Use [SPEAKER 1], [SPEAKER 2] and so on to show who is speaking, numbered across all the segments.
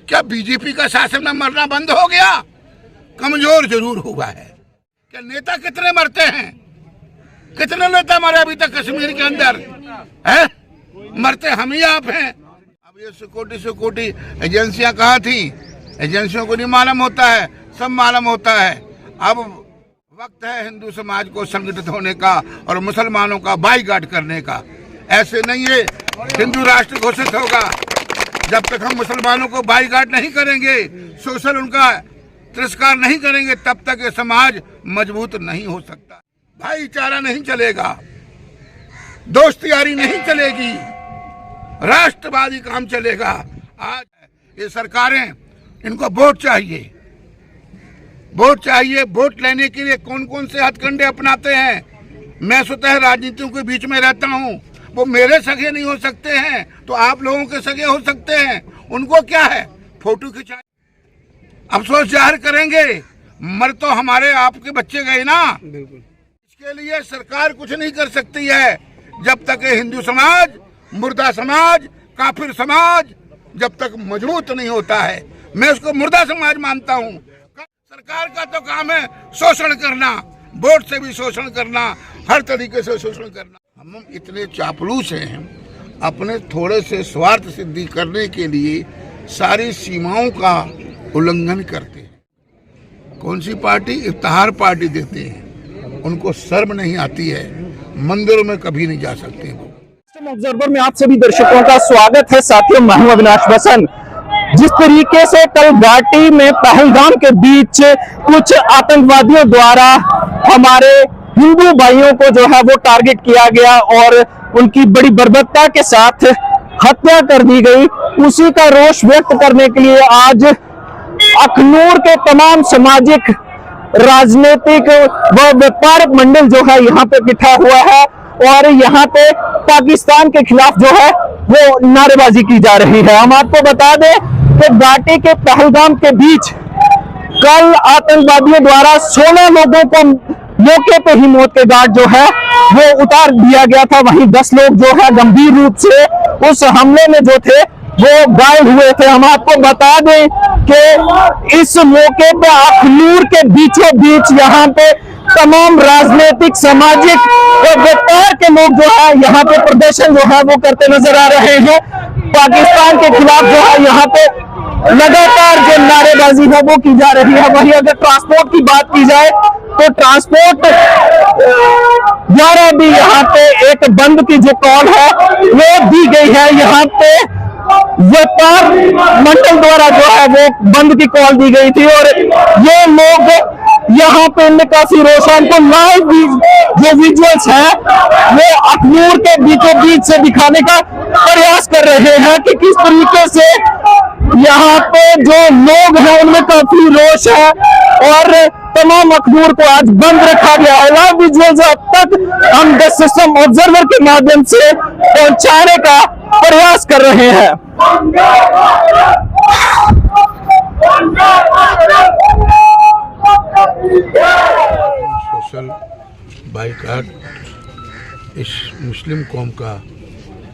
[SPEAKER 1] क्या बीजेपी का शासन में मरना बंद हो गया? कमजोर जरूर हुआ है। क्या नेता कितने मरते हैं? कितने नेता मरे अभी तक कश्मीर के अंदर है? मरते हम ही आप हैं। अब ये सिक्योरिटी एजेंसियां कहाँ थी? एजेंसियों को नहीं मालूम होता है, सब मालूम होता है। अब वक्त है हिंदू समाज को संगठित होने का और मुसलमानों का बाईकाट करने का। ऐसे नहीं है हिंदू राष्ट्र घोषित होगा जब तक हम मुसलमानों को बाईकाट नहीं करेंगे, सोशल उनका तिरस्कार नहीं करेंगे, तब तक ये समाज मजबूत नहीं हो सकता। भाईचारा नहीं चलेगा, दोस्ती यारी नहीं चलेगी, राष्ट्रवादी काम चलेगा। आज ये सरकारें, इनको वोट चाहिए, वोट चाहिए। वोट लेने के लिए कौन कौन से हथकंडे अपनाते हैं। मैं स्वतः राजनीतियों के बीच में रहता हूँ, वो मेरे सगे नहीं हो सकते हैं तो आप लोगों के सगे हो सकते हैं। उनको क्या है, फोटो खिंचाए, अफसोस जाहिर करेंगे, मर तो हमारे आपके बच्चे गए ना। इसके लिए सरकार कुछ नहीं कर सकती है जब तक हिंदू समाज, मुर्दा समाज, काफिर समाज जब तक मजबूत नहीं होता है। मैं उसको मुर्दा समाज मानता हूँ। सरकार का तो काम है शोषण करना, वोट से भी शोषण करना, हर तरीके से शोषण करना। हम इतने चापलूस हैं, अपने थोड़े से स्वार्थ सिद्धि करने के लिए सारी सीमाओं का उल्लंघन करते हैं। कौन सी पार्टी? इफ्तिहार पार्टी देते हैं, उनको शर्म नहीं आती है, मंदिरों में कभी नहीं जा सकते वो।
[SPEAKER 2] ऑब्जर्वर में आप सभी दर्शकों का स्वागत है। साथियों, मैं हूं अविनाश बसन। जिस तरीके से कल घाटी में पहलगाम के बीच कुछ आतंकवादियों द्वारा हमारे हिंदू भाइयों को जो है वो टारगेट किया गया और उनकी बड़ी बर्बरता के साथ हत्या कर दी गई, उसी का रोष व्यक्त करने के लिए आज अखनूर के तमाम सामाजिक, राजनीतिक व व्यापारिक मंडल जो है यहाँ पे इकट्ठा हुआ है और यहाँ पे पाकिस्तान के खिलाफ जो है वो नारेबाजी की जा रही है। हम आपको बता दें कि घाटी के पहलगाम के बीच कल आतंकवादियों द्वारा 16 लोगों को मौके पे ही मौत के घाट जो है वो उतार दिया गया था। वहीं 10 लोग जो है गंभीर रूप से उस हमले में जो थे वो घायल हुए थे। हम आपको बता दें कि इस मौके पे अखनूर के बीचों बीच यहाँ पे तमाम राजनीतिक, सामाजिक और व्यापार के लोग जो है यहाँ पे प्रदर्शन जो है वो करते नजर आ रहे हैं। पाकिस्तान के खिलाफ जो है यहाँ पे लगातार जो नारेबाजी है वो की जा रही है। वहीं अगर ट्रांसपोर्ट की बात की जाए तो ट्रांसपोर्ट द्वारा भी यहाँ पे एक बंद की जो कॉल है वो दी गई है। यहाँ पे व्यापार मंडल द्वारा जो है वो बंद की कॉल दी गई थी और ये लोग यहाँ पे इनमें काफी रोशन को लाइव जो विजुअल्स है वो अखनूर के बीचों बीच से दिखाने का प्रयास कर रहे हैं कि किस तरीके से यहाँ पे जो लोग हैं उनमें काफी रोष है और तमाम अखनूर को आज बंद रखा गया है। लाइव विजुअल्स अब तक हम द सिस्टम ऑब्जर्वर के माध्यम से पहुंचाने का प्रयास कर रहे हैं।
[SPEAKER 1] सोशल बाइकाट इस मुस्लिम कौम का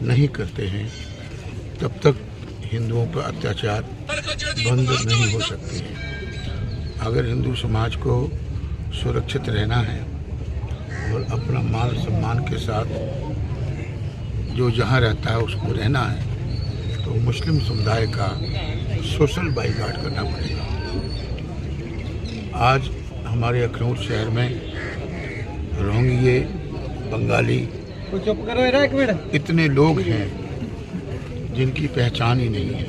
[SPEAKER 1] नहीं करते हैं तब तक हिंदुओं पर अत्याचार बंद नहीं हो सकते हैं। अगर हिंदू समाज को सुरक्षित रहना है और अपना मान सम्मान के साथ जो जहाँ रहता है उसको रहना है तो मुस्लिम समुदाय का सोशल बाइकाट करना पड़ेगा। आज हमारे अखनूर शहर में रोहिंग्या, बंगाली इतने लोग हैं जिनकी पहचान ही नहीं है।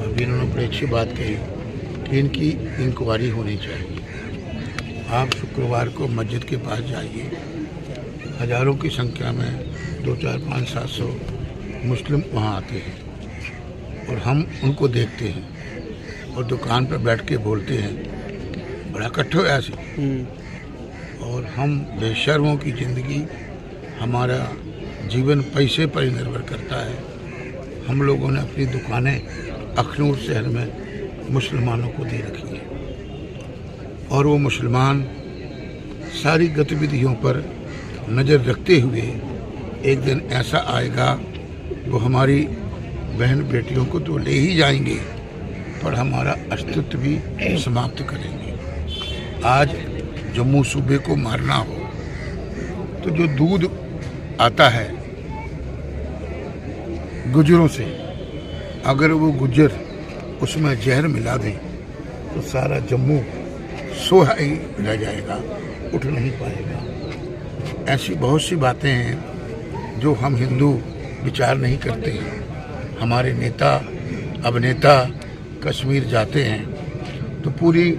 [SPEAKER 1] अभी इन्होंने बड़ी अच्छी बात कही कि इनकी इंक्वायरी होनी चाहिए। आप शुक्रवार को मस्जिद के पास जाइए, हज़ारों की संख्या में 2, 4, 5, 700 मुस्लिम वहाँ आते हैं और हम उनको देखते हैं और दुकान पर बैठ के बोलते हैं बड़ा कट्ठो ऐसे। और हम बेशर्मों की ज़िंदगी, हमारा जीवन पैसे पर ही निर्भर करता है। हम लोगों ने अपनी दुकानें अखनूर शहर में मुसलमानों को दे रखी है और वो मुसलमान सारी गतिविधियों पर नज़र रखते हुए एक दिन ऐसा आएगा वो हमारी बहन बेटियों को तो ले ही जाएंगे पर हमारा अस्तित्व भी समाप्त करेंगे। आज जम्मू सूबे को मारना हो तो जो दूध आता है गुजरों से, अगर वो गुजर उसमें जहर मिला दे तो सारा जम्मू सोया ही रह जाएगा, उठ नहीं पाएगा। ऐसी बहुत सी बातें हैं जो हम हिंदू विचार नहीं करते हैं। हमारे नेता अभिनेता कश्मीर जाते हैं तो पूरी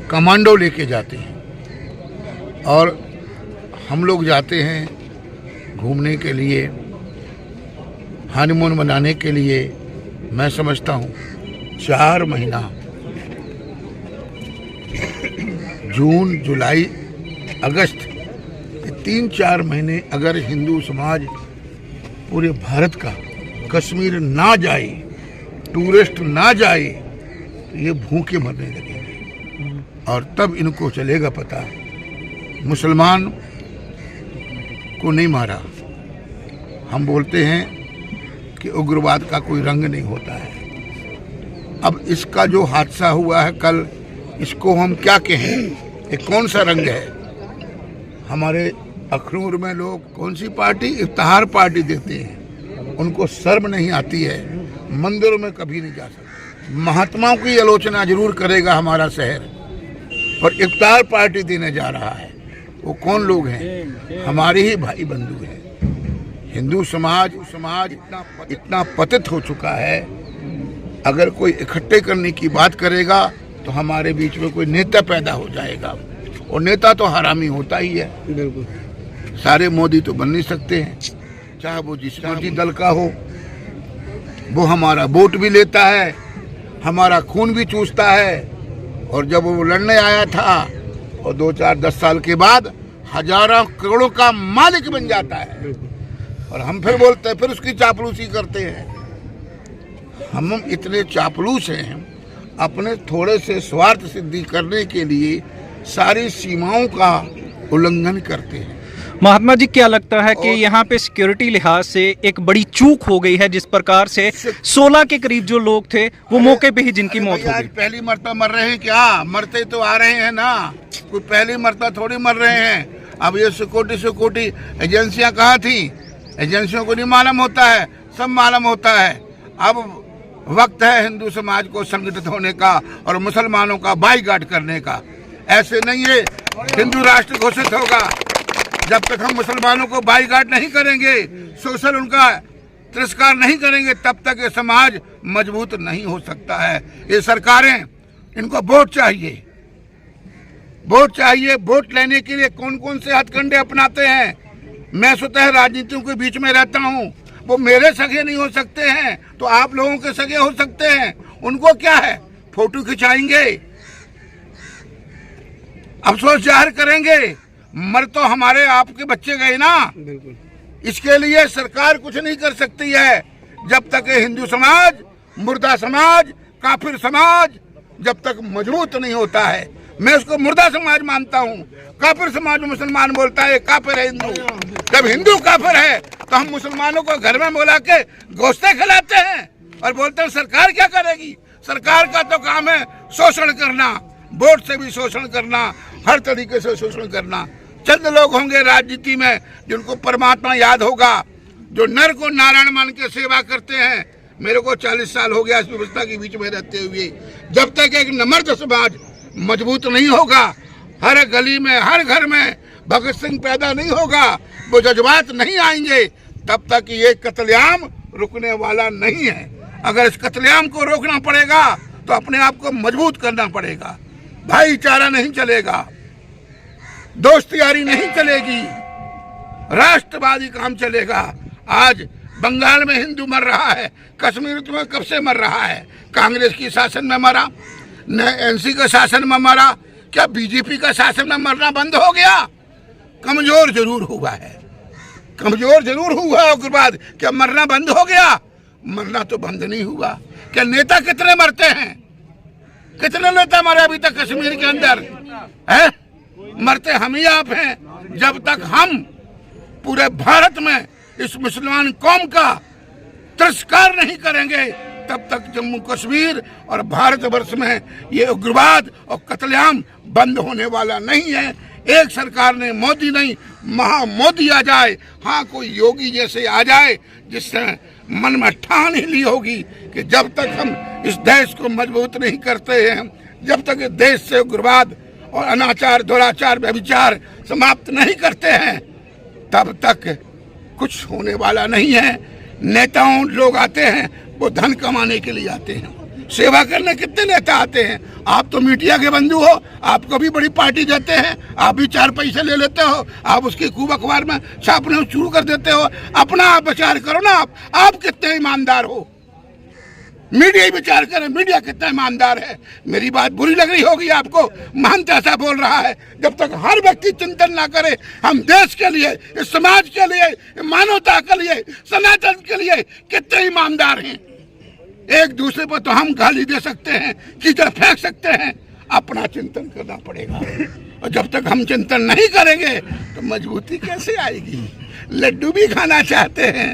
[SPEAKER 1] कमांडो लेके जाते हैं, और हम लोग जाते हैं घूमने के लिए, हनीमून मनाने के लिए। मैं समझता हूँ 4 महीना जून जुलाई अगस्त 3-4 महीने अगर हिंदू समाज पूरे भारत का कश्मीर ना जाए, टूरिस्ट ना जाए, तो ये भूखे मरने लगेंगे। और तब इनको चलेगा पता मुसलमान को नहीं मारा। हम बोलते हैं कि उग्रवाद का कोई रंग नहीं होता है। अब इसका जो हादसा हुआ है कल, इसको हम क्या कहें? ये कौन सा रंग है? हमारे अखनूर में लोग कौन सी पार्टी, इफ्तार पार्टी देते हैं, उनको शर्म नहीं आती है। मंदिरों में कभी नहीं जा सकते। महात्माओं की आलोचना जरूर करेगा हमारा शहर, पर इफ्तार पार्टी देने जा रहा है। वो कौन लोग हैं? हमारे ही भाई बंधु हैं। हिंदू समाज इतना पतित हो चुका है, अगर कोई इकट्ठे करने की बात करेगा तो हमारे बीच में कोई नेता पैदा हो जाएगा, और नेता तो हरामी होता ही है। सारे मोदी तो बन नहीं सकते हैं, चाहे वो जिस मर्जी दल का हो। वो हमारा वोट भी लेता है, हमारा खून भी चूसता है, और जब वो लड़ने आया था और 2-4-10 साल के बाद हजारों करोड़ों का मालिक बन जाता है, और हम फिर बोलते हैं, फिर उसकी चापलूसी करते हैं। हम इतने चापलूस हैं, अपने थोड़े से स्वार्थ सिद्धि करने के लिए सारी सीमाओं का उल्लंघन करते हैं।
[SPEAKER 2] महात्मा जी, क्या लगता है कि यहाँ पे सिक्योरिटी लिहाज से एक बड़ी चूक हो गई है, जिस प्रकार से 16 के करीब जो लोग थे वो मौके पे ही जिनकी मौत हो गई?
[SPEAKER 1] पहली मरतबा मर रहे हैं क्या? मरते तो आ रहे हैं ना, कोई पहली मरतबा थोड़ी मर रहे हैं। अब ये सिक्योरिटी एजेंसियां कहाँ थी? एजेंसियों को नहीं मालूम होता है, सब मालूम होता है। अब वक्त है हिंदू समाज को संगठित होने का और मुसलमानों का बाईकाट करने का। ऐसे नहीं है हिंदू राष्ट्र घोषित होगा जब तक हम मुसलमानों को बाईकाट नहीं करेंगे, सोशल उनका तिरस्कार नहीं करेंगे, तब तक ये समाज मजबूत नहीं हो सकता है। ये सरकारें, इनको वोट चाहिए, वोट चाहिए। वोट लेने के लिए कौन कौन से हथकंडे अपनाते हैं? मैं स्वतः राजनीतियों के बीच में रहता हूँ, वो मेरे सगे नहीं हो सकते हैं तो आप लोगों के सगे हो सकते हैं। उनको क्या है, फोटो खिंचाएंगे, अफसोस जाहिर करेंगे, मर तो हमारे आपके बच्चे गए ना। इसके लिए सरकार कुछ नहीं कर सकती है जब तक हिंदू समाज, मुर्दा समाज, काफिर समाज जब तक मजबूत नहीं होता है। मैं उसको मुर्दा समाज मानता हूँ। काफिर समाज में मुसलमान बोलता है काफिर है हिंदू। जब हिंदू काफिर है तो हम मुसलमानों को घर में बुला के गोश्ते खिलाते हैं और बोलते हैं सरकार क्या करेगी? सरकार का तो काम है शोषण करना, वोट से भी शोषण करना, हर तरीके से शोषण करना। चंद लोग होंगे राजनीति में जिनको परमात्मा याद होगा, जो नर को नारायण मान के सेवा करते हैं। मेरे को 40 साल हो गया इस व्यवस्था के बीच में रहते हुए। जब तक एक नमर्द समाज मजबूत नहीं होगा, हर गली में हर घर में भगत सिंह पैदा नहीं होगा, वो जज्बात नहीं आएंगे, तब तक ये कत्लेआम रुकने वाला नहीं है। अगर इस कत्लेआम को रोकना पड़ेगा तो अपने आप को मजबूत करना पड़ेगा। भाईचारा नहीं चलेगा, दोस्ती यारी नहीं चलेगी, राष्ट्रवादी काम चलेगा। आज बंगाल में हिंदू मर रहा है, कश्मीर में कब से मर रहा है? कांग्रेस की शासन में मरा, न एनसी का शासन में मरा, क्या बीजेपी का शासन में मरना बंद हो गया? कमजोर जरूर हुआ है, कमजोर जरूर हुआ। उसके बाद क्या मरना बंद हो गया? मरना तो बंद नहीं हुआ। क्या नेता कितने मरते हैं? कितने नेता मरे अभी तक कश्मीर के अंदर है? मरते हम ही आप हैं। जब तक हम पूरे भारत में इस मुसलमान कौम का तिरस्कार नहीं करेंगे, तब तक जम्मू कश्मीर और भारतवर्ष में ये उग्रवाद और कत्लेआम बंद होने वाला नहीं है। एक सरकार ने मोदी नहीं, महा मोदी आ जाए, हाँ कोई योगी जैसे आ जाए जिसने मन में ठान ही ली होगी कि जब तक हम इस देश को मजबूत नहीं करते हैं, जब तक इस देश से उग्रवाद और अनाचार, दुराचार, व्यभिचार समाप्त नहीं करते हैं, तब तक कुछ होने वाला नहीं है। नेताओं लोग आते हैं, वो धन कमाने के लिए आते हैं, सेवा करने कितने नेता आते हैं। आप तो मीडिया के बंधु हो, आपको भी बड़ी पार्टी देते हैं, आप भी 4 पैसे ले लेते हो, आप उसकी खूब अखबार में छापने शुरू कर देते हो। अपना आप विचार करो ना, आप कितने ईमानदार हो। मीडिया ही विचार करे, मीडिया कितना ईमानदार है। मेरी बात बुरी लग रही होगी आपको, महंत ऐसा बोल रहा है। जब तक हर व्यक्ति चिंतन ना करे, हम देश के लिए, इस समाज के लिए, मानवता के लिए, सनातन के लिए कितने ईमानदार हैं। एक दूसरे पर तो हम गाली दे सकते हैं, कीचड़ फेंक सकते हैं, अपना चिंतन करना पड़ेगा। और जब तक हम चिंतन नहीं करेंगे तो मजबूती कैसे आएगी। लड्डू भी खाना चाहते हैं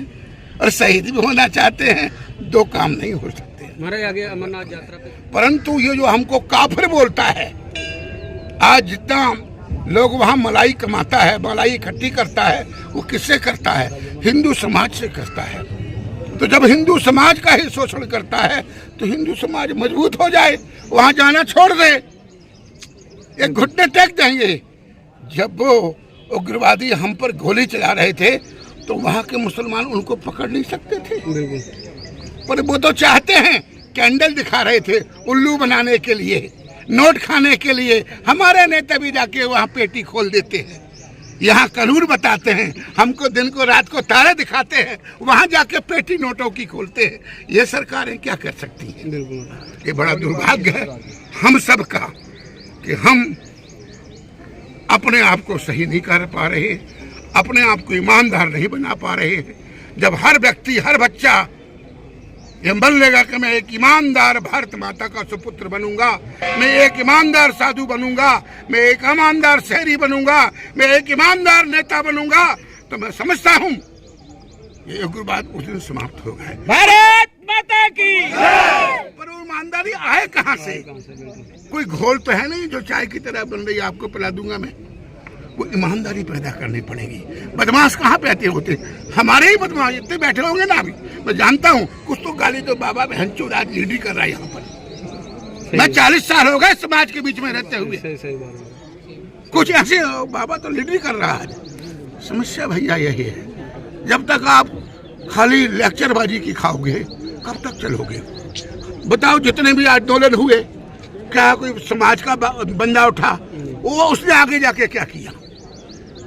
[SPEAKER 1] और शहीद भी होना चाहते हैं, 2 काम नहीं हो सकते।
[SPEAKER 3] हमारे आगे अमरनाथ यात्रा पे
[SPEAKER 1] परंतु ये जो हमको काफिर बोलता है, आज जितना लोग वहाँ मलाई कमाता है, मलाई इकट्ठी करता है, वो किससे करता है? हिंदू समाज से करता है। तो जब हिंदू समाज का ही शोषण करता है तो हिंदू समाज मजबूत हो जाए, वहाँ जाना छोड़ दे, एक घुटने टेक देंगे। जब वो उग्रवादी हम पर गोली चला रहे थे तो वहाँ के मुसलमान उनको पकड़ नहीं सकते थे, पर वो तो चाहते हैं, कैंडल दिखा रहे थे उल्लू बनाने के लिए, नोट खाने के लिए। हमारे नेता भी जाके वहाँ पेटी खोल देते हैं, यहाँ कानून बताते हैं, हमको दिन को रात को तारे दिखाते हैं, वहाँ जाके पेटी नोटों की खोलते हैं। ये सरकारें क्या कर सकती हैं? ये बड़ा दुर्भाग्य है हम सब का कि हम अपने आप को सही नहीं कर पा रहे, अपने आप को ईमानदार नहीं बना पा रहे। जब हर व्यक्ति, हर बच्चा ये मान लेगा कि मैं एक ईमानदार भारत माता का सुपुत्र बनूंगा, मैं एक ईमानदार साधु बनूंगा, मैं एक ईमानदार शहरी बनूंगा, मैं एक ईमानदार नेता बनूंगा, तो मैं समझता हूं ये उग्रवाद उस दिन समाप्त हो गए।
[SPEAKER 3] भारत माता की।
[SPEAKER 1] पर वो ईमानदारी आए कहाँ से? कोई घोल तो है नहीं जो चाय की तरह बन रही है, आपको पिला दूंगा मैं। वो ईमानदारी पैदा करनी पड़ेगी। बदमाश कहाँ पे आते होते? हमारे ही बदमाश इतने बैठे होंगे ना। अभी मैं जानता हूँ कुछ तो गाली तो बाबा बहन चोद आज लीडरी कर रहा है यहाँ पर। मैं 40 साल हो गए समाज के बीच में रहते हुए, कुछ ऐसे बाबा तो लीडरी कर रहा है। समस्या भैया यही है, जब तक आप खाली लेक्चरबाजी की खाओगे कब तक चलोगे? बताओ, जितने भी आंदोलन हुए, क्या कोई समाज का बंदा उठा, वो उसने आगे जाके क्या किया?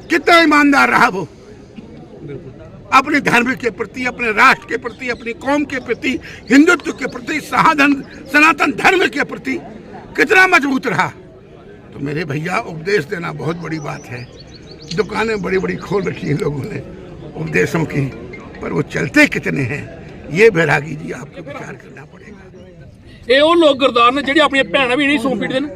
[SPEAKER 1] कितना ईमानदार रहा वो अपने धर्म के प्रति, अपने राष्ट्र के प्रति, अपनी कौम के प्रति, हिंदुत्व के प्रति, सनातन धर्म के प्रति कितना मजबूत रहा। तो मेरे भैया, उपदेश देना बहुत बड़ी बात है। दुकानें बड़ी बड़ी खोल रखी हैं लोगों ने उपदेशों की, पर वो चलते कितने हैं, ये बैरागी जी आपको विचार करना पड़ेगा।
[SPEAKER 4] ਇਹ ਉਹ ਲੋਕ ਗਰਦਾਰ ਨੇ ਜਿਹੜੇ ਆਪਣੀਆਂ ਭੈਣਾਂ ਵੀ ਨਹੀਂ ਸੌਂ ਪੀਟਦੇ ਨੇ,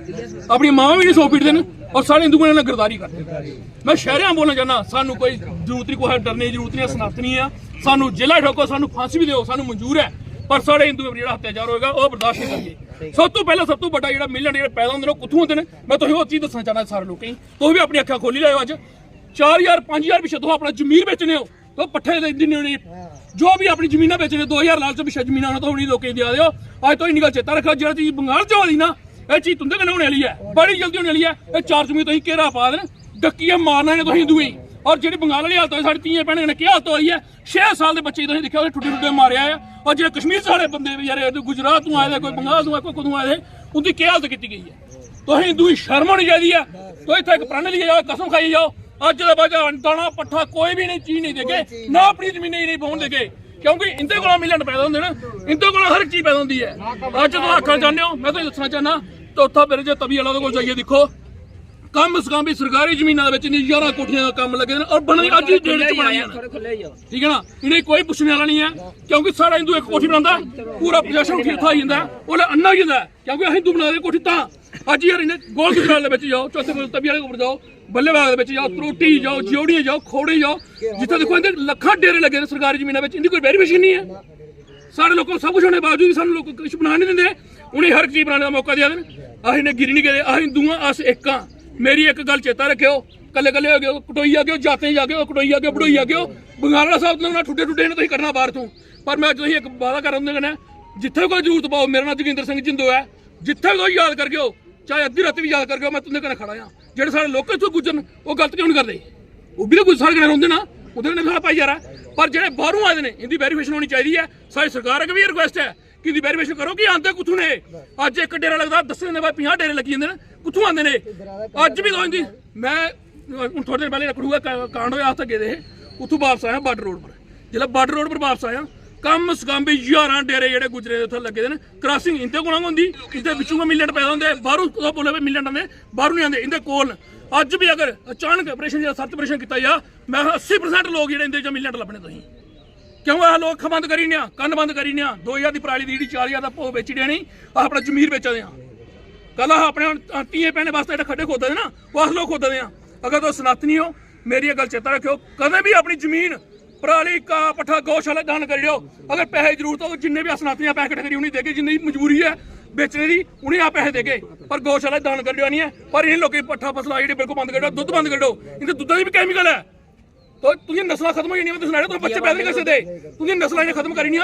[SPEAKER 4] ਆਪਣੀ ਮਾਵਾਂ ਵੀ ਨਹੀਂ ਸੌਂ ਪੀਟਦੇ ਨੇ, ਔਰ ਸਾਰੇ ਹਿੰਦੂਆਂ ਨਾਲ ਗਰਦਾਰੀ ਕਰਦੇ। ਮੈਂ ਸ਼ਹਿਰਿਆਂ ਬੋਲਣਾ ਚਾਹੁੰਦਾ, ਸਾਨੂੰ ਕੋਈ ਜ਼ਰੂਰਤ ਨਹੀਂ, ਕੋਈ ਡਰਨੇ ਦੀ ਜ਼ਰੂਰਤ ਨਹੀਂ। ਸਨਾਤਨੀ ਆ, ਸਾਨੂੰ ਜੇਲ੍ਹਾਂ ਠੋਕੋ, ਸਾਨੂੰ ਫਾਂਸੀ ਵੀ ਦਿਓ, ਸਾਨੂੰ ਮਨਜ਼ੂਰ ਹੈ, ਪਰ ਸਾਡੇ ਹਿੰਦੂਆਂ ਜਿਹੜਾ ਅਤਿਆਚਾਰ ਹੋਏਗਾ ਉਹ ਬਰਦਾਸ਼ਤ ਨਹੀਂ ਕਰਾਂਗੇ। ਸਭ ਤੋਂ ਪਹਿਲਾਂ, ਸਭ ਤੋਂ ਵੱਡਾ ਜਿਹੜਾ ਮਿਲਣ ਜਿਹੜੇ ਪੈਦਾ ਹੁੰਦੇ ਨੇ ਉਹ ਕਿੱਥੋਂ ਹੁੰਦੇ ਨੇ? ਮੈਂ ਤੁਹਾਨੂੰ ਉਹ ਚੀਜ਼ ਦੱਸਣਾ ਚਾਹੁੰਦਾ ਸਾਰੇ ਲੋਕਾਂ ਨੂੰ। ਤੁਸੀਂ ਵੀ ਆਪਣੀ ਅੱਖਾਂ ਖੋਲੀ ਲਾਇਓ। ਅੱਜ 4000 5000 ਪਿੱਛੇ ਤੁਸੀਂ ਆਪਣਾ ਜ਼ਮੀਰ ਵੇਚਣੇ ਹੋ, तो पट्ठे जिन्ने जो भी अपनी जमीना बेचने 2000 लाल पिछले जमीना तो लोगों दिया दो। अज तो इन्नी गल चेता रखा, जो चीज बंगाल च होनी ना, यह चीज तुंदे कन्नै होने वाली है, बड़ी जल्दी होने वाली है। ये 4 जमीन तुम घेरा पा देना, डक्की मारना ने तुम हिंदुएं। और जी बंगाल वाली हालत साड़ी धीए भैन ने क्या हालत हुई है? 6 साल के बच्चे तुम देखा ठुड्डे ठुड्डे मारिया है। और जो कश्मीर साढ़े बंदे यार गुजरात तो आए, कोई बंगाल तो आए, कोई कदों आए, उनकी क्या हालत की गई है? तो हिंदू शर्म होनी चाहिए है। तो इतना एक प्रण लिए जाओ, कसम खाई जाओ, अज का बाजा दाना पट्ठा कोई भी नहीं चीज नहीं देगे, ना अपनी जमीन नहीं पाउन देगे, क्योंकि इंदे को मिलन पैदा होंगे ना, इंदे को हर चीज पैदा होती है। अज तुम आखना चाहते हो, मैं तो दसना चाहना, चौथा मेरे जो तवी वाला को जाइए देखो, कम से कम भी सरकारी जमीन 11 कोठियां का काम लगे और बने अज ही डेढ़ च बनाई, ठीक है ना। इन्हें कोई पुछने वाला नहीं है, क्योंकि सारा हिंदू एक कोठी बनाता, पूरा पोजेशन ठीक हो जाता है, वो अन्ना हो जाता है, क्योंकि हिंदू बना दे कोठी। ता अज यार इन्हें गोल गुजराल जाओ, चौथे तवी वाले को जाओ, बल्लेबाग जाओ, त्रोटी जाओ, जियोड़ी जाओ, खोड़ी जाओ, जितना देखो इन्हें लखा डेरे लगे सरकारी जमीन, इनकी कोई वेरीफिकेशन नहीं है। साढ़े लोगों को सब कुछ होने के बावजूद भी सानू लोग कुछ बना नहीं देंगे उन्हें हर चीज बनाने का मौका दिया देन असीं ने गिरी नहीं गए असीं हिंदू हां अस एक हां मेरी एक गल चेता रखियो कल्ले कल्ले हो गए कटोई आ गए जाते जा गए कटोई आ गए बड़ोई आ गए बंगाला साहब ने ठुड्डे ठुड्डे ने तुसीं करना बाहर तों पर मैं तुसीं एक वादा कर उंदे कन्नै जिथे कोई जरूरत पाओ मेरा नाम जोगिंदर सिंह जिंदो है जिथे भी याद करगे चाहे अद्धी राती भी याद करगे मैं तुंदे कन्नै खड़ा हां जेह्ड़े साढ़े लोग इत्थों गुजरन वो गलत क्यों नहीं करदे वो भी तो कुछ साढ़े कन्नै रौंदे ना उहदे कन्नै साढ़ा भाईचारा पर जेह्ड़े बाहरों आए ने इंदी वेरीफिकेशन होनी चाहिदी है साढ़ी सरकार अग्गे भी रिक्वेस्ट है कि इंदी वेरीफिकेशन करो कि आंदे कुत्थों ने अज्ज एक डेरा लगदा 10 दिन बाद 50 डेरे लगी जांदे ने कुत्थों आंदे ने अज्ज भी इंदी मैं हुण थोड़े दिन पहले रखड़ूआ कांड होया अस गेदे हे उत्थों वापस आया बॉर्डर रोड पर जिसलै बॉर्डर रोड पर वापस आया कम से कम भी 11 डेरे जेह्ड़े गुजरे उत्थे लगे दे न क्रॉसिंग इंदे कोल होंदी इंदे विचों मिलियंट पैदा होंदे बाहरों बोले मिलियंट आंदे बाहरों नहीं आंदे इंदे कोल अज्ज भी अगर अचानक ऑपरेशन या सर्च ऑपरेशन किया जा मैं 80% लोग जेह्ड़े इंदे च मिलियंट लभने तुसीं क्यों आ लोग अक्खां बंद करी ने कन्न बंद करी ने 2000 दी पराली दी 4000 दा भो बेची देनी अपना जमीर बेचा दे कल अपने धीए भैनें वास्ते जेह्ड़े खड्डे खोदा दे ना वो अस लोग खोदा दे अगर तुस सनातनी हो मेरी गल चेता रखियो कदें भी अपनी जमीन पराली का पट्ठा गौशाला दान करी दिओ अगर पैसे की जरूरत हो जिन्ने भी अस सनातनी पैसे कट्ठे करी उन्हें देगे जिन्नी मजबूरी है बेचने की उन्हें आप पैसे देगे पर गौशाला दान कर दियो नहीं है पर इन लोगों पट्ठा फसला जी बिल्कुल बंद कर दो दुद्ध बंद कर दो इनके दुद्धा भी कैमिकल है तो तुझे नस्ल खत्म हो जानी तुम बच्चे पैदा नहीं कर सकते तुझे नस्ल इन्हें खत्म करनी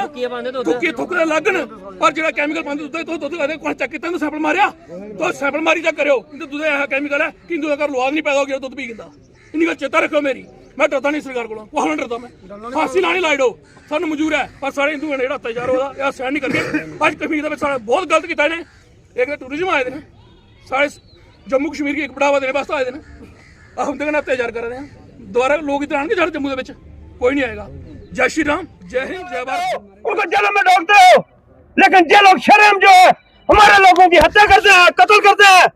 [SPEAKER 4] थुक्की थुक्कने लगन पर जो कैमिकल पाते दुद्ध तो दुद्ध चेक किया सैंपल मारिया तो सैंपल मारी चेक करो इनके दुद्ध ऐसा कैमिकल है कि इंदू का लुआद नहीं पैदा हो गया दुद्ध पी गिंदा इन्हीं गल चेता रखो मेरी मैं डरता नहीं सरकार को कुछ नहीं डरता मैं फांसी लाने लाई दो सानू मंजूर है पर सारे हिंदुओं ने अत्याचार होता सहन नहीं करके अज कश्मीर के बहुत गलत किया इन्हें एक टूरिज्म आए थे साढ़े जम्मू कश्मीर की एक बढ़ावा देने वास्ते आए थे अस उनके कन्नै अत्याचार कर रहे हैं दोबारा लोग इधर आएंगे साढ़े जम्मू के कोई नहीं आएगा जय श्री राम जय हिंद जय भारत
[SPEAKER 5] उनको जेलों में डालते हो लेकिन ये लोग शर्म जो है हमारे लोगों की हत्या करते हैं कत्ल करते हैं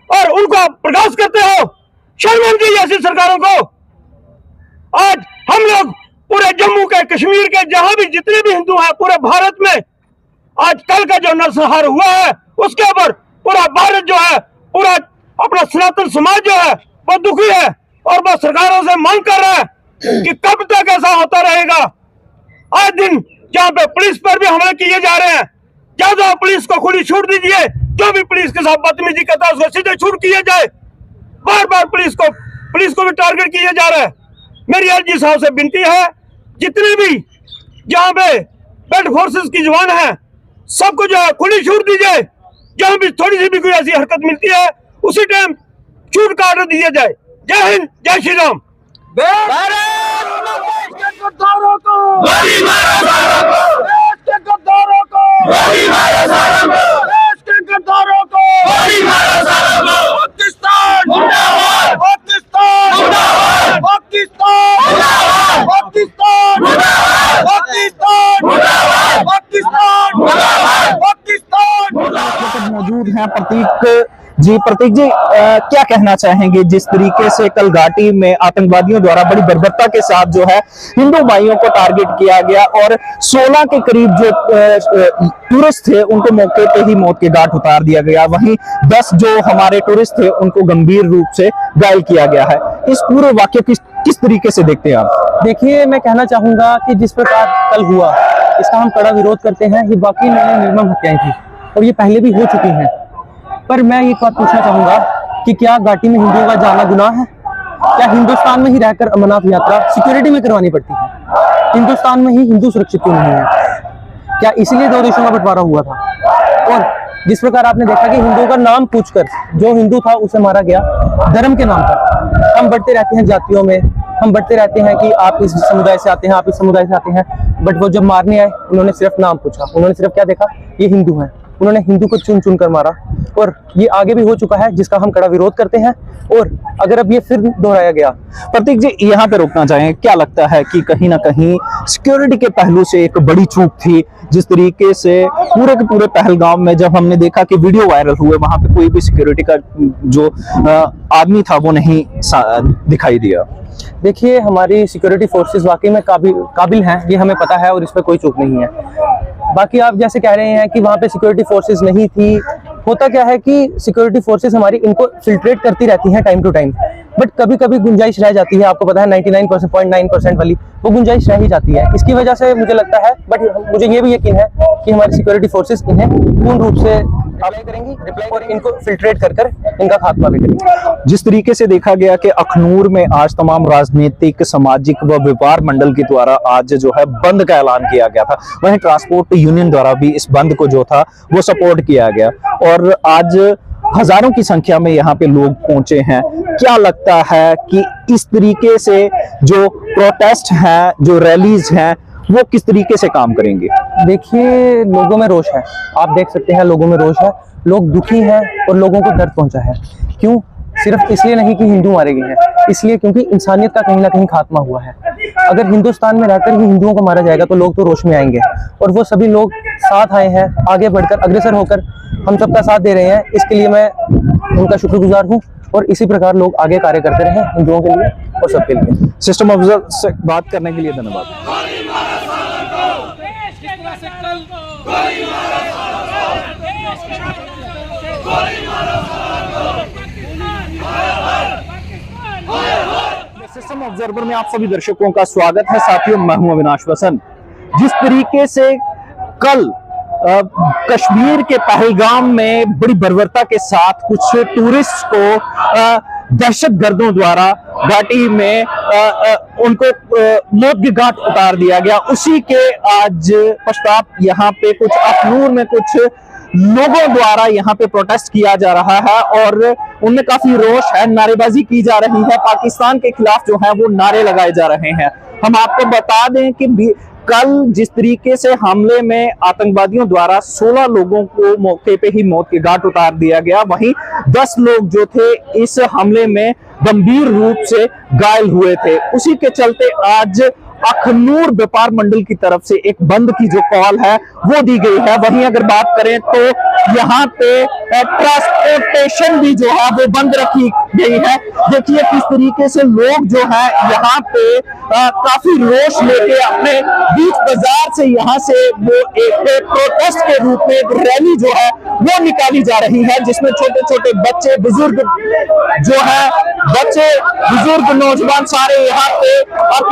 [SPEAKER 5] और उनको बर्दाश्त करते हो शर्म आनी चाहिए ऐसी सरकारों को आज हम लोग पूरे जम्मू के कश्मीर के जहां भी जितने भी हिंदू हैं पूरे भारत में आज कल का जो नरसंहार हुआ है उसके ऊपर पूरा भारत जो है पूरा अपना सनातन समाज जो है वो दुखी है और वो सरकारों से मांग कर रहा है कि कब तक ऐसा होता रहेगा। आज दिन जहाँ पे पुलिस पर भी हमले किए जा रहे हैं ज्यादा पुलिस को खुली छूट दीजिए जो भी पुलिस के साथ बदतमीजी करता है उसको सीधे छूट किया जाए बार बार पुलिस को भी टारगेट किया जा रहा है। मेरी एलजी साहब से विनती है जितने भी जहाँ पे बेल्ट फोर्सेस की जवान है सबको जो है खुली छूट दीजिए जहाँ भी थोड़ी सी भी कोई ऐसी हरकत मिलती है उसी टाइम छूट का ऑर्डर दिया जाए। जय हिंद जय श्री राम।
[SPEAKER 2] मौजूद हैं प्रतीक जी क्या कहना चाहेंगे जिस तरीके से कल घाटी में आतंकवादियों द्वारा बड़ी बर्बरता के साथ जो है हिंदू भाइयों को टारगेट किया गया और 16 के करीब जो टूरिस्ट थे उनको मौके पे ही मौत के घाट उतार दिया गया वहीं 10 जो हमारे टूरिस्ट थे उनको गंभीर रूप से घायल किया गया है। इस पूरे वाक्य को किस तरीके से देखते हैं आप?
[SPEAKER 6] देखिए मैं कहना चाहूंगा कि जिस प्रकार कल हुआ इसका हम कड़ा विरोध करते हैं। ये वाकई में निर्मम हत्याएं थी और ये पहले भी हो चुकी हैं। पर मैं एक बात पूछना चाहूंगा कि क्या घाटी में हिंदुओं का जाना गुनाह है? क्या हिंदुस्तान में ही रहकर अमरनाथ यात्रा सिक्योरिटी में करवानी पड़ती है? हिंदुस्तान में ही हिंदू सुरक्षित क्यों नहीं है? क्या इसलिए 2 देशों का बंटवारा हुआ था? और जिस प्रकार आपने देखा कि हिंदुओं का नाम पूछकर जो हिंदू था उसे मारा गया धर्म के नाम पर। हम बढ़ते रहते हैं जातियों में, हम बढ़ते रहते हैं कि आप इस समुदाय से आते हैं, आप इस समुदाय से आते हैं, बट वो जब मारने आए उन्होंने सिर्फ नाम पूछा। उन्होंने सिर्फ क्या देखा, ये हिंदू हैं। उन्होंने हिंदू को चुन चुन कर मारा और ये आगे भी हो चुका है जिसका हम कड़ा विरोध करते हैं। और अगर अब ये फिर दोहराया गया।
[SPEAKER 2] प्रतीक जी यहाँ पे रोकना चाहें, क्या लगता है कि कहीं ना कहीं सिक्योरिटी के पहलू से एक बड़ी चूक थी? जिस तरीके से पूरे के पूरे पहलगाम में जब हमने देखा कि वीडियो वायरल हुए वहां पे कोई भी सिक्योरिटी का जो आदमी था वो नहीं दिखाई दिया।
[SPEAKER 6] देखिए हमारी सिक्योरिटी फोर्सेस वाकई में काबिल हैं, ये हमें पता है और इस पर कोई चूक नहीं है। बाकी आप जैसे कह रहे हैं कि वहाँ पे सिक्योरिटी फोर्सेस नहीं थी, होता क्या है कि सिक्योरिटी फोर्सेस हमारी इनको फिल्ट्रेट करती रहती हैं टाइम टू टाइम, बट कभी कभी गुंजाइश रह जाती है। आपको पता है 99.9% वाली वो गुंजाइश रह ही जाती है। इसकी वजह से मुझे लगता है, बट मुझे ये भी यकीन है कि हमारी सिक्योरिटी फोर्सेस इन्हें पूर्ण रूप से अप्लाई करेंगी, रिप्लाई और इनको फिल्ट्रेट कर कर इनका खात्मा भी करेंगे।
[SPEAKER 2] जिस तरीके से देखा गया कि अखनूर में आज तमाम राजनीतिक, सामाजिक व व्यापार मंडल के द्वारा आज जो है बंद का ऐलान किया गया था, वहीं ट्रांसपोर्ट यूनियन द्वारा भी इस बंद को जो था वो सपोर्ट किया गया और आज हजारों की संख्या में यहाँ पे लोग पहुंचे हैं। क्या लगता है कि इस तरीके से जो प्रोटेस्ट हैं, जो रैलीज हैं, वो किस तरीके से काम करेंगे?
[SPEAKER 6] देखिए, लोगों में रोष है, आप देख सकते हैं लोगों में रोष है, लोग दुखी हैं और लोगों को दर्द पहुंचा है। क्यों? सिर्फ इसलिए नहीं कि हिंदू मारे गए हैं, इसलिए क्योंकि इंसानियत का कहीं ना कहीं खात्मा हुआ है। अगर हिंदुस्तान में रहकर ही हिंदुओं को मारा जाएगा तो लोग तो रोष में आएंगे, और वो सभी लोग साथ आए हैं, आगे बढ़कर अग्रसर होकर हम सबका साथ दे रहे हैं। इसके लिए मैं उनका शुक्रगुजार हूँ और इसी प्रकार लोग आगे कार्य करते रहे हिंदुओं के लिए और सबके लिए।
[SPEAKER 2] सिस्टम ऑब्जर्वर से बात करने के लिए धन्यवाद। सिस्टम ऑब्जर्वर में आप सभी दर्शकों का स्वागत है। साथियों, मैं हूं अविनाश वसन। जिस तरीके से कल कश्मीर के पहलगाम में बड़ी बर्बरता के साथ कुछ टूरिस्ट को दहशतगर्दों द्वारा घाटी में उनको मौत की घाट उतार दिया गया, उसी के आज पश्चात यहाँ पे कुछ अखनूर में कुछ लोगों द्वारा यहाँ पे प्रोटेस्ट किया जा रहा है और उनमें काफी रोष है, नारेबाजी की जा रही है, पाकिस्तान के खिलाफ जो है वो नारे लगाए जा रहे हैं। हम आपको बता दें कि कल जिस तरीके से हमले में आतंकवादियों द्वारा 16 लोगों को मौके पे ही मौत के घाट उतार दिया गया, वहीं 10 लोग जो थे इस हमले में गंभीर रूप से घायल हुए थे। उसी के चलते आज अखनूर व्यापार मंडल की तरफ से एक बंद की जो कॉल है वो दी गई है। वहीं अगर बात करें तो यहाँ पे ट्रांसपोर्टेशन भी जो है वो बंद रखी गई है। देखिए किस तरीके से लोग जो है यहाँ पे काफी रोष लेके अपने बीच बाजार से यहाँ से वो एक प्रोटेस्ट के रूप में एक रैली जो है वो निकाली जा रही है, जिसमें छोटे छोटे बच्चे, बुजुर्ग जो है, बच्चे, बुजुर्ग, नौजवान सारे यहाँ पे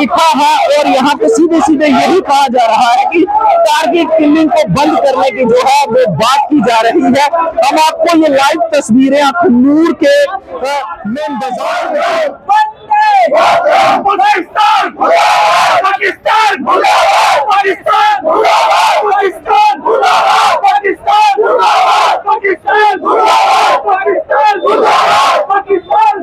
[SPEAKER 2] इकट्ठा है और यहाँ पे सीधे सीधे यही कहा जा रहा है कि टारगेट किलिंग को बंद करने की जो है वो बात की जा रही है। हम आपको ये लाइव तस्वीरें अखनूर के मेन बाजार में पाकिस्तान पाकिस्तान पाकिस्तान पाकिस्तान पाकिस्तान पाकिस्तान